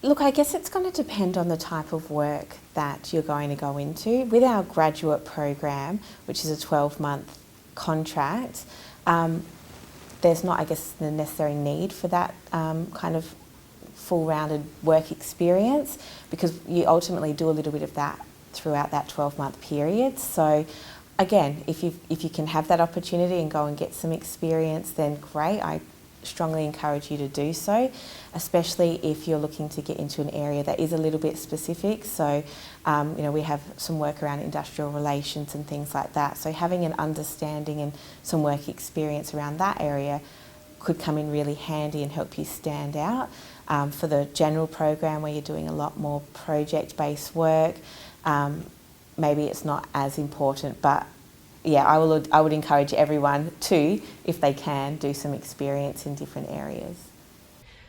Look, I guess it's going to depend on the type of work that you're going to go into. With our graduate program, which is a 12-month contract, there's not, I guess, the necessary need for that kind of full-rounded work experience, because you ultimately do a little bit of that throughout that 12-month period. So again, if you can have that opportunity and go and get some experience, then great. I strongly encourage you to do so, especially if you're looking to get into an area that is a little bit specific. So, we have some work around industrial relations and things like that. So having an understanding and some work experience around that area could come in really handy and help you stand out. For the general program, where you're doing a lot more project-based work, maybe it's not as important, but yeah, I would encourage everyone to, if they can, do some experience in different areas.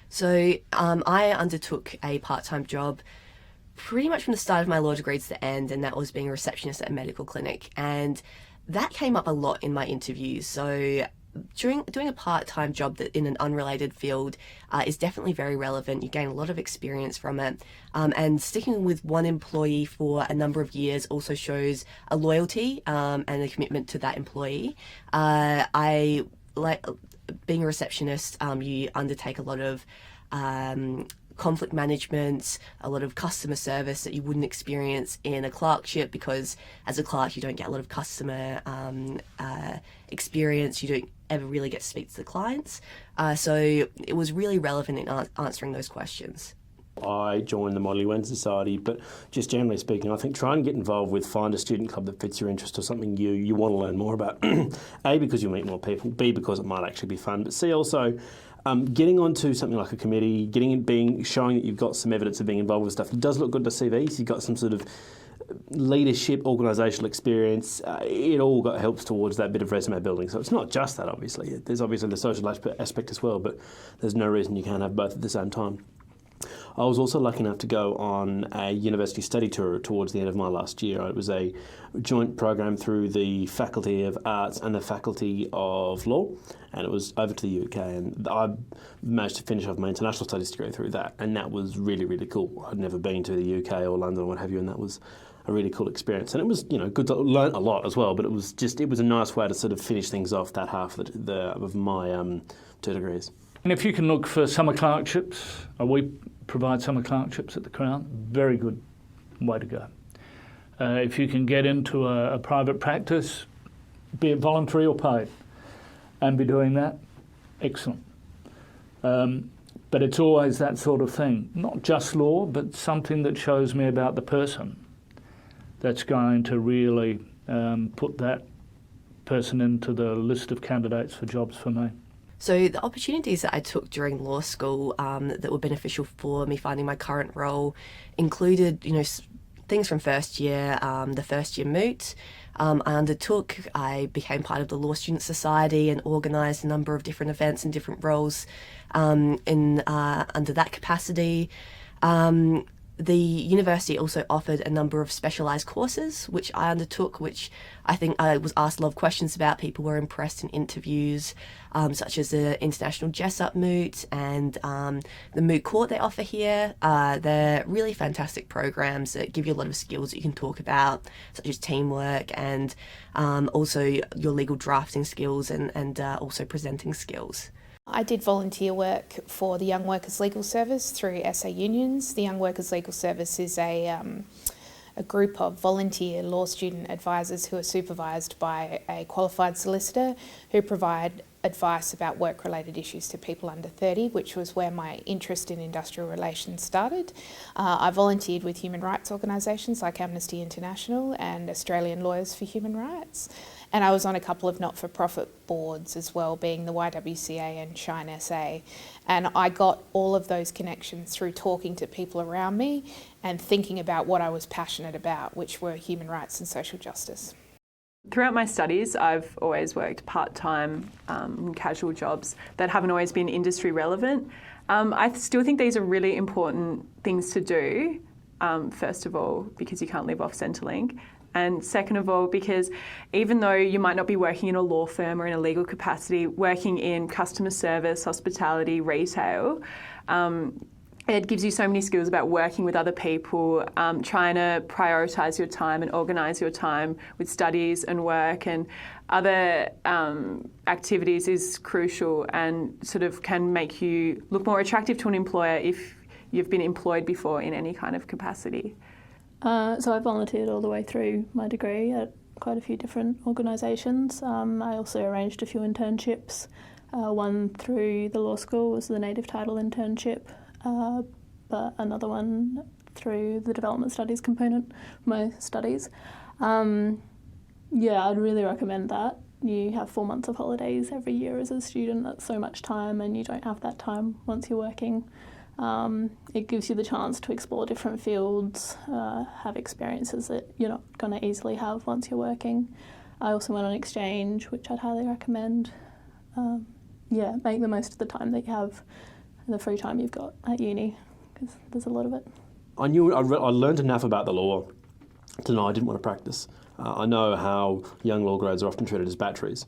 So I undertook a part-time job pretty much from the start of my law degree to the end, and that was being a receptionist at a medical clinic. And that came up a lot in my interviews. So doing a part-time job that in an unrelated field is definitely very relevant. You gain a lot of experience from it, and sticking with one employee for a number of years also shows a loyalty and a commitment to that employee. I like being a receptionist. You undertake a lot of conflict management, a lot of customer service that you wouldn't experience in a clerkship, because as a clerk you don't get a lot of customer experience. You don't ever really get to speak to the clients. So it was really relevant in answering those questions. I joined the Model UN Society, but just generally speaking, I think try and get involved with, find a student club that fits your interest or something you want to learn more about. A, because you'll meet more people. B, because it might actually be fun. But C, also getting onto something like a committee, showing that you've got some evidence of being involved with stuff. It does look good to CVs. You've got some sort of leadership, organisational experience. It all helps towards that bit of resume building. So it's not just that, obviously. There's obviously the social aspect as well, but there's no reason you can't have both at the same time. I was also lucky enough to go on a university study tour towards the end of my last year. It was a joint program through the Faculty of Arts and the Faculty of Law, and it was over to the UK, and I managed to finish off my international studies degree through that, and that was really, really cool. I'd never been to the UK or London or what have you, and that was a really cool experience. And it was, good to learn a lot as well, but it was a nice way to sort of finish things off, that half of my 2 degrees. And if you can look for summer clerkships, we provide summer clerkships at the Crown, very good way to go. If you can get into a private practice, be it voluntary or paid, and be doing that, excellent. But it's always that sort of thing, not just law, but something that shows me about the person that's going to really put that person into the list of candidates for jobs for me. So the opportunities that I took during law school that were beneficial for me finding my current role included, things from first year, the first year moot. I became part of the Law Student Society and organised a number of different events and different roles under that capacity. The university also offered a number of specialised courses, which I undertook, which I think I was asked a lot of questions about. People were impressed in interviews, such as the International Jessup Moot and the Moot Court they offer here. They're really fantastic programs that give you a lot of skills that you can talk about, such as teamwork and also your legal drafting skills and also presenting skills. I did volunteer work for the Young Workers Legal Service through SA Unions. The Young Workers Legal Service is a group of volunteer law student advisors who are supervised by a qualified solicitor who provide advice about work-related issues to people under 30, which was where my interest in industrial relations started. I volunteered with human rights organisations like Amnesty International and Australian Lawyers for Human Rights. And I was on a couple of not-for-profit boards as well, being the YWCA and Shine SA. And I got all of those connections through talking to people around me and thinking about what I was passionate about, which were human rights and social justice. Throughout my studies, I've always worked part-time casual jobs that haven't always been industry relevant. I still think these are really important things to do, first of all, because you can't live off Centrelink. And second of all, because even though you might not be working in a law firm or in a legal capacity, working in customer service, hospitality, retail, it gives you so many skills about working with other people, trying to prioritise your time and organise your time with studies and work and other activities is crucial and sort of can make you look more attractive to an employer if you've been employed before in any kind of capacity. So I volunteered all the way through my degree at quite a few different organisations. I also arranged a few internships. One through the law school was the native title internship, but another one through the development studies component of my studies. Yeah, I'd really recommend that. You have 4 months of holidays every year as a student. That's so much time, and you don't have that time once you're working. It gives you the chance to explore different fields, have experiences that you're not going to easily have once you're working. I also went on exchange, which I'd highly recommend. Yeah, make the most of the time that you have, the free time you've got at uni, because there's a lot of it. I learned enough about the law to know I didn't want to practice. I know how young law grads are often treated as batteries,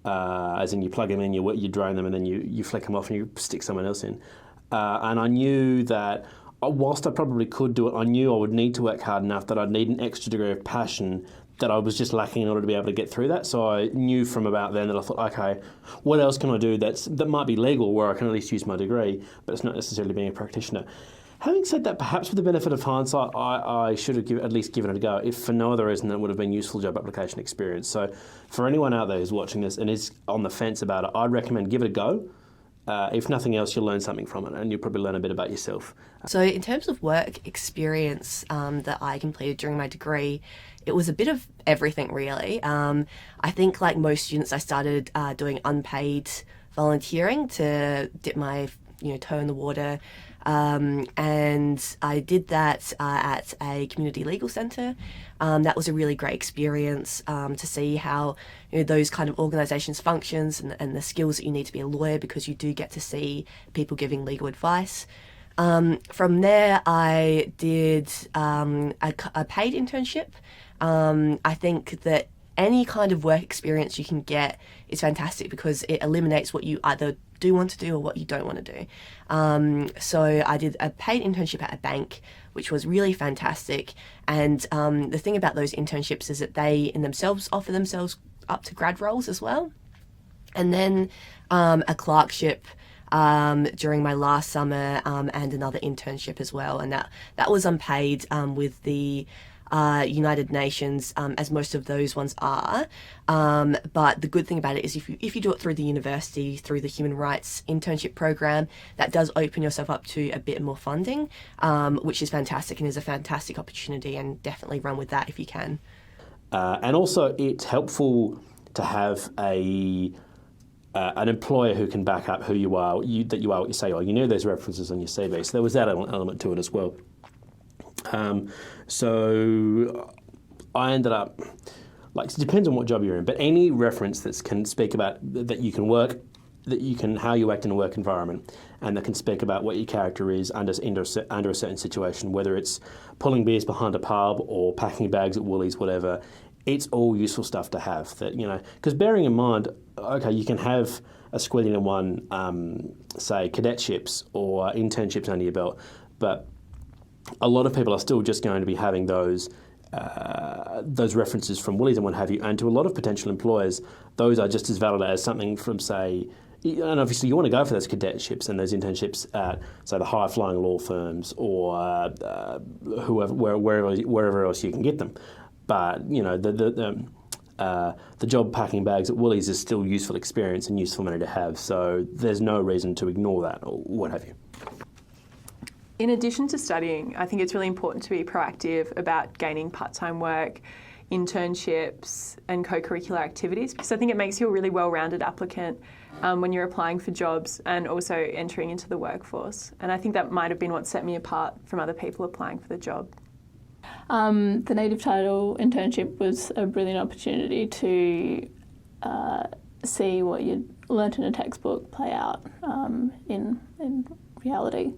as in you plug them in, you drain them, and then you flick them off and you stick someone else in. And I knew that whilst I probably could do it, I knew I would need to work hard enough that I'd need an extra degree of passion that I was just lacking in order to be able to get through that. So I knew from about then that I thought, okay, what else can I do that might be legal where I can at least use my degree, but it's not necessarily being a practitioner. Having said that, perhaps with the benefit of hindsight, I should have at least given it a go, if for no other reason than it would have been useful job application experience. So for anyone out there who's watching this and is on the fence about it, I'd recommend give it a go. If nothing else, you'll learn something from it, and you'll probably learn a bit about yourself. So in terms of work experience that I completed during my degree, it was a bit of everything really. I think like most students, I started doing unpaid volunteering to dip my toe in the water. And I did that at a community legal centre. That was a really great experience to see how those kind of organisations functions and the skills that you need to be a lawyer, because you do get to see people giving legal advice. From there, I did a paid internship. I think that any kind of work experience you can get is fantastic because it eliminates what you either do want to do or what you don't want to do. So I did a paid internship at a bank, which was really fantastic. And the thing about those internships is that they in themselves offer themselves up to grad roles as well. And then a clerkship during my last summer and another internship as well. And that was unpaid with the United Nations, as most of those ones are. But the good thing about it is if you do it through the university, through the human rights internship program, that does open yourself up to a bit more funding, which is fantastic and is a fantastic opportunity, and definitely run with that if you can. And also it's helpful to have an employer who can back up who you are, that you are what you say you are. You know those references on your CV, so there was that element to it as well. So I ended up, it depends on what job you're in, but any reference that can speak about that you can work, how you act in a work environment, and that can speak about what your character is under a certain situation, whether it's pulling beers behind a pub or packing bags at Woolies, whatever, it's all useful stuff to have. That because bearing in mind, okay, you can have a squillion and one, say, cadetships or internships under your belt, but a lot of people are still just going to be having those references from Woolies and what have you, and to a lot of potential employers, those are just as valid as something from, say, and obviously you want to go for those cadetships and those internships at, say, the high-flying law firms or wherever else you can get them. But the job packing bags at Woolies is still useful experience and useful money to have, so there's no reason to ignore that or what have you. In addition to studying, I think it's really important to be proactive about gaining part-time work, internships and co-curricular activities, because I think it makes you a really well-rounded applicant when you're applying for jobs and also entering into the workforce. And I think that might have been what set me apart from other people applying for the job. The native title internship was a brilliant opportunity to see what you'd learnt in a textbook play out in reality.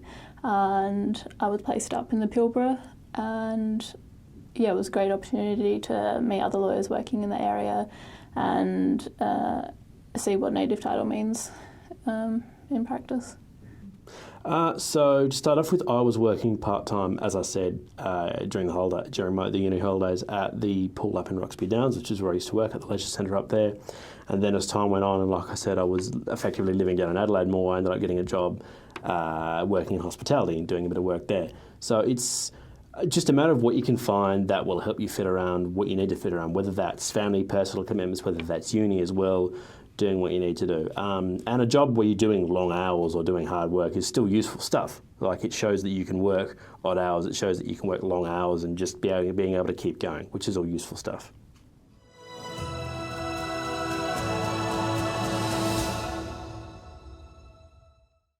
And I was placed up in the Pilbara, and yeah, it was a great opportunity to meet other lawyers working in the area and see what native title means in practice. So to start off with, I was working part-time, as I said, during the uni holidays at the pool up in Roxby Downs, which is where I used to work at the leisure centre up there. And then as time went on, and like I said, I was effectively living down in Adelaide more. I ended up getting a job working in hospitality and doing a bit of work there. So it's just a matter of what you can find that will help you fit around what you need to fit around, whether that's family, personal commitments, whether that's uni as well, doing what you need to do. And a job where you're doing long hours or doing hard work is still useful stuff. Like, it shows that you can work odd hours, it shows that you can work long hours and just being able to keep going, which is all useful stuff.